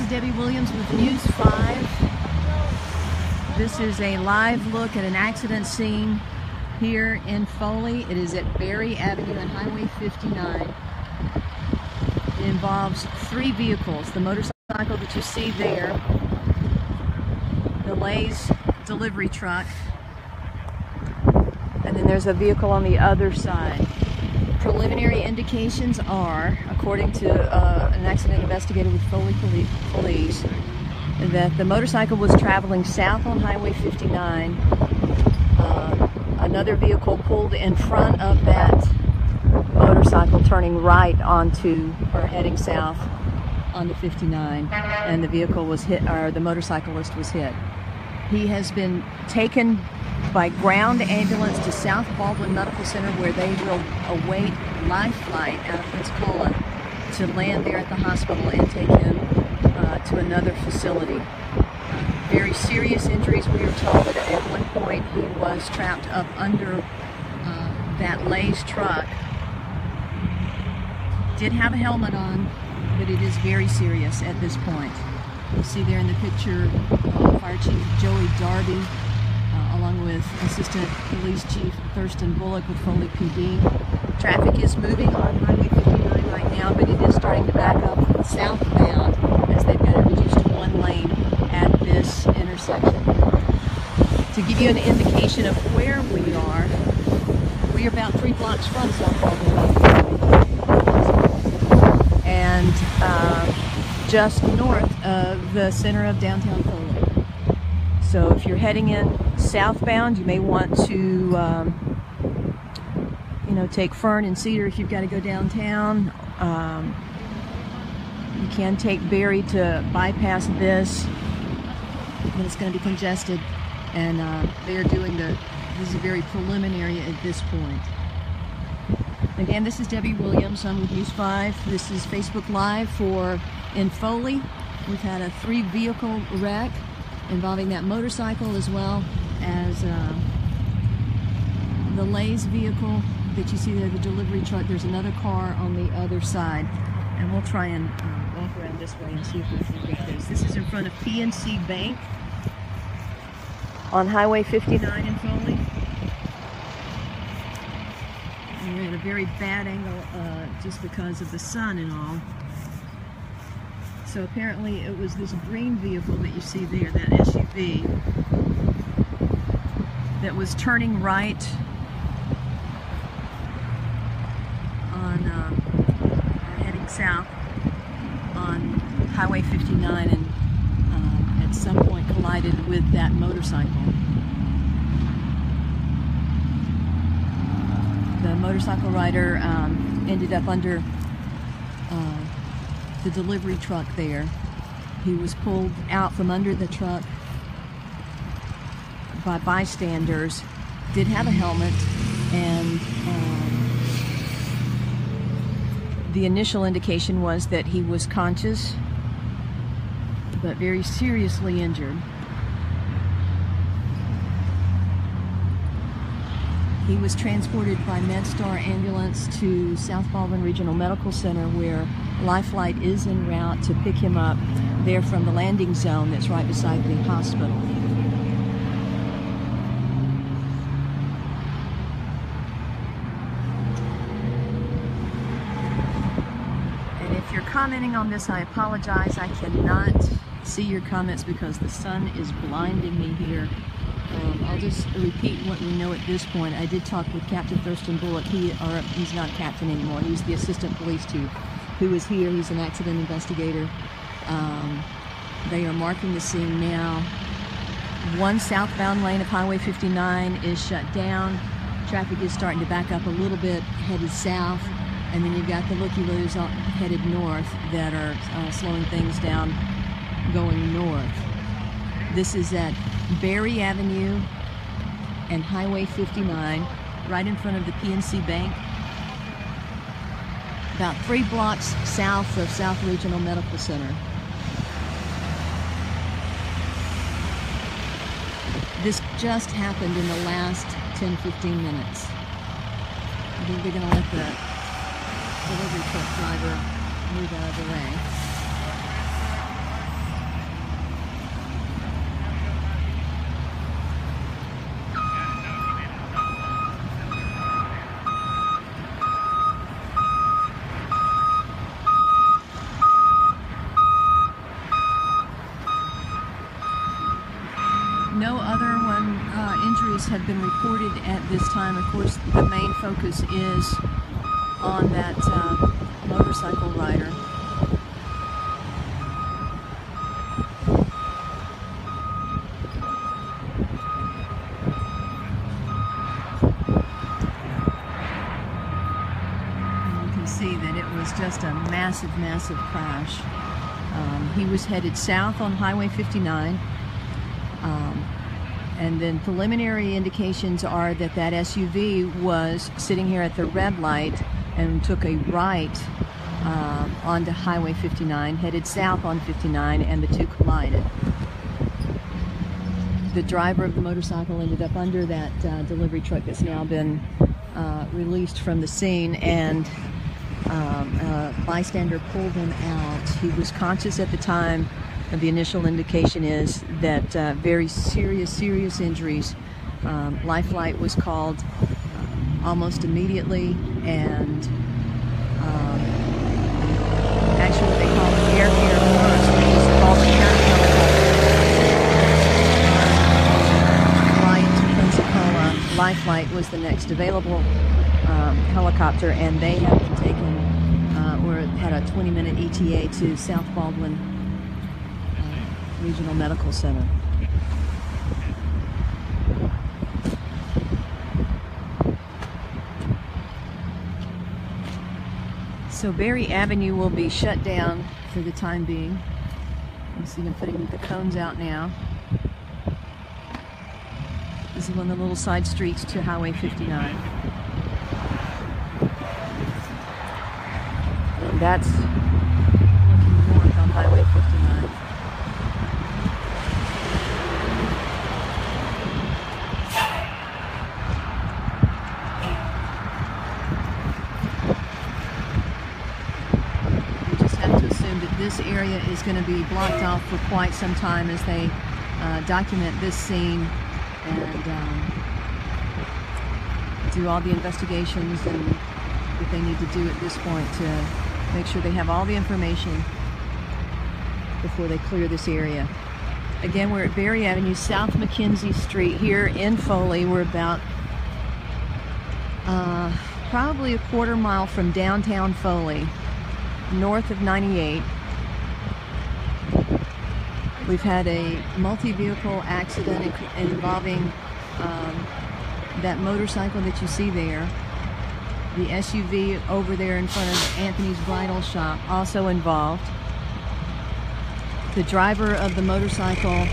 is Debbie Williams with News 5. This is a live look at an accident scene here in Foley. It is at Berry Avenue and Highway 59. It involves three vehicles. The motorcycle that you see there, the Lay's delivery truck, and then there's a vehicle on the other side. Preliminary indications are, according to an accident investigator with Foley Police, that the motorcycle was traveling south on Highway 59. Another vehicle pulled in front of that motorcycle, turning right onto, or heading south onto 59, and the vehicle was hit, or the motorcyclist was hit. He has been taken by ground ambulance to South Baldwin Medical Center, where they will await life flight out of Pensacola to land there at the hospital and take him to another facility. Very serious injuries. We are told that at one point he was trapped up under that Lay's truck. Did have a helmet on, but it is very serious at this point. You see there in the picture Fire Chief Joey Darby, along with Assistant Police Chief Thurston Bullock with Foley PD. Traffic is moving on Highway 59 right now, but it is starting to back up southbound as they've got it reduced to one lane at this intersection. To give you an indication of where we are about 3 blocks from South Baldwin and just north of the center of downtown Foley. So if you're heading in southbound, you may want to take Fern and Cedar if you've got to go downtown. You can take Berry to bypass this, but it's going to be congested, and they are doing this is very preliminary at this point. Again, this is Debbie Williams. I'm with News 5. This is Facebook Live for in Foley. We've had a 3-vehicle wreck involving that motorcycle as well as the Lay's vehicle that you see there, the delivery truck. There's another car on the other side, and we'll try and walk around this way and see if we can get this. This is in front of PNC Bank on Highway 59 in Foley. And we're at a very bad angle just because of the sun and all. So apparently it was this green vehicle that you see there, that SUV, that was turning right on, or heading south on Highway 59, and at some point collided with that motorcycle. The motorcycle rider ended up under the delivery truck there. He was pulled out from under the truck by bystanders, did have a helmet, and the initial indication was that he was conscious but very seriously injured. He was transported by MedStar ambulance to South Baldwin Regional Medical Center, where Life Flight is en route to pick him up there from the landing zone that's right beside the hospital. And if you're commenting on this, I apologize. I cannot see your comments because the sun is blinding me here. I'll just repeat what we know at this point. I did talk with Captain Thurston Bullock. He's not captain anymore. He's the assistant police chief who is here. He's an accident investigator. They are marking the scene now. One southbound lane of Highway 59 is shut down. Traffic is starting to back up a little bit, headed south. And then you've got the looky-loos headed north that are slowing things down going north. This is at Berry Avenue and Highway 59, right in front of the PNC Bank, about 3 blocks south of South Regional Medical Center. This just happened in the last 10-15 minutes. I think they're going to let the delivery truck driver move out of the way. injuries have been reported at this time. Of course, the main focus is on that motorcycle rider. And you can see that it was just a massive, massive crash. He was headed south on Highway 59. And then preliminary indications are that that SUV was sitting here at the red light and took a right onto Highway 59, headed south on 59, and the two collided. The driver of the motorcycle ended up under that delivery truck that's now been released from the scene, and a bystander pulled him out. He was conscious at the time. The initial indication is that very serious injuries. Life flight was called almost immediately, and actually they called air care first. They just called the flight to Pensacola. Life flight was the next available helicopter, and they have been taken, or had a 20-minute ETA to South Baldwin Regional Medical Center. So Berry Avenue will be shut down for the time being. You see them putting the cones out now. This is one of the little side streets to Highway 59. And that's looking north on Highway 59. This area is going to be blocked off for quite some time as they document this scene and do all the investigations and that they need to do at this point to make sure they have all the information before they clear this area. Again, we're at Berry Avenue, South McKenzie Street here in Foley. We're about probably a quarter mile from downtown Foley, north of 98. We've had a multi-vehicle accident involving that motorcycle that you see there. The SUV over there in front of Anthony's Bridal Shop also involved. The driver of the motorcycle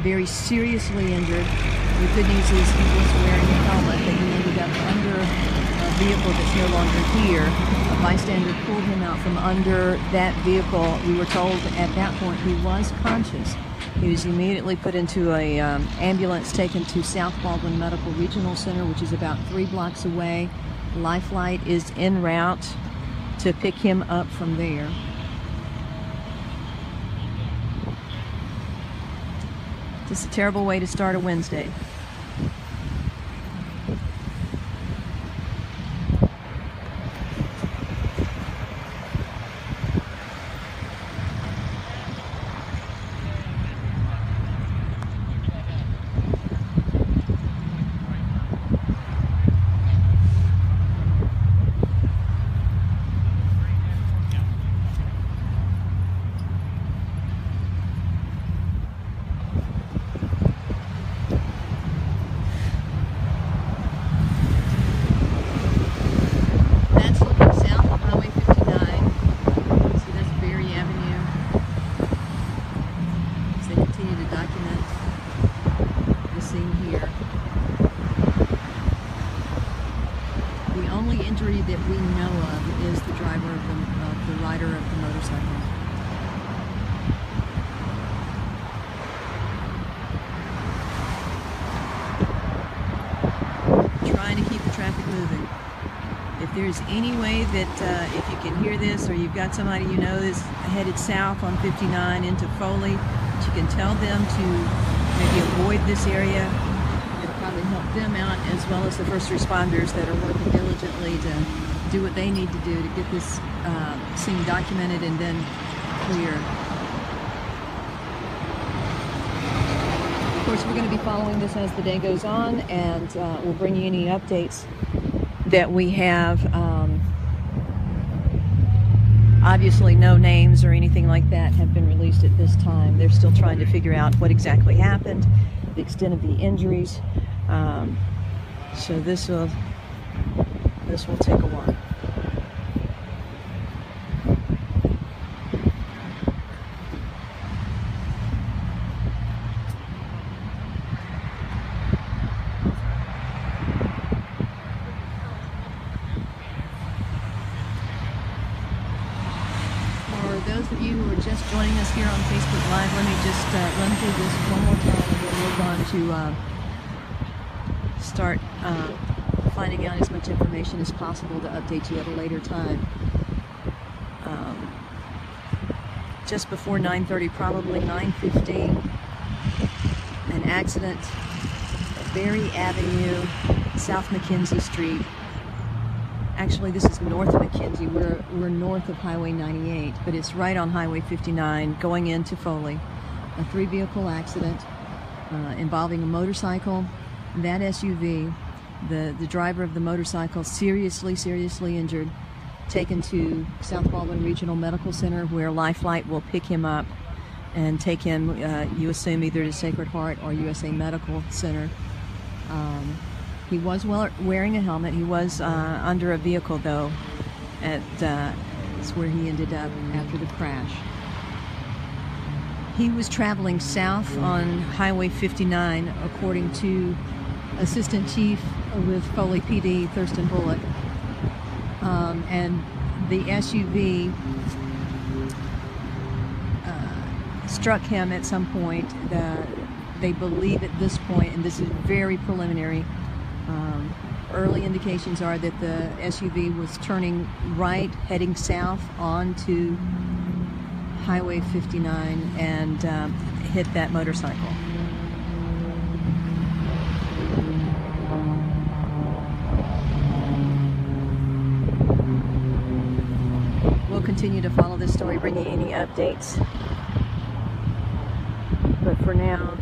very seriously injured. The good news is he was wearing a helmet, but he ended up under a vehicle that's no longer here. A bystander pulled him out from under that vehicle. We were told at that point he was conscious. He was immediately put into a ambulance, taken to South Baldwin Medical Regional Center, which is about 3 blocks away. Life Flight is en route to pick him up from there. Just a terrible way to start a Wednesday. That we know of is the driver of the rider of the motorcycle. Trying to keep the traffic moving. If there's any way that if you can hear this, or you've got somebody you know is headed south on 59 into Foley, that you can tell them to maybe avoid this area. It'll probably help them out, as well as the first responders that are working diligently to do what they need to do to get this scene documented and then clear. course, we're going to be following this as the day goes on, and we'll bring you any updates that we have. Obviously, no names or anything like that have been released at this time. They're still trying to figure out what exactly happened, the extent of the injuries. So this will take a while. For those of you who are just joining us here on Facebook Live, let me just run through this one more time, and then we're going to start finding out as much information as possible to update you at a later time. Just before 9:30, probably 9:15, an accident at Berry Avenue, South Mackenzie Street. Actually, this is north of Mackenzie. We're north of Highway 98, but it's right on Highway 59 going into Foley. A 3-vehicle accident involving a motorcycle, that SUV, the driver of the motorcycle seriously injured, taken to South Baldwin Regional Medical Center, where Life Flight will pick him up and take him, you assume, either to Sacred Heart or USA Medical Center. He was wearing a helmet. He was under a vehicle, though. That's where he ended up after the crash. He was traveling south on Highway 59, according to Assistant Chief with Foley PD, Thurston Bullock. And the SUV struck him at some point. They believe at this point, and this is very preliminary, early indications are that the SUV was turning right, heading south onto Highway 59 and hit that motorcycle. We'll continue to follow this story, bring you any updates. But for now,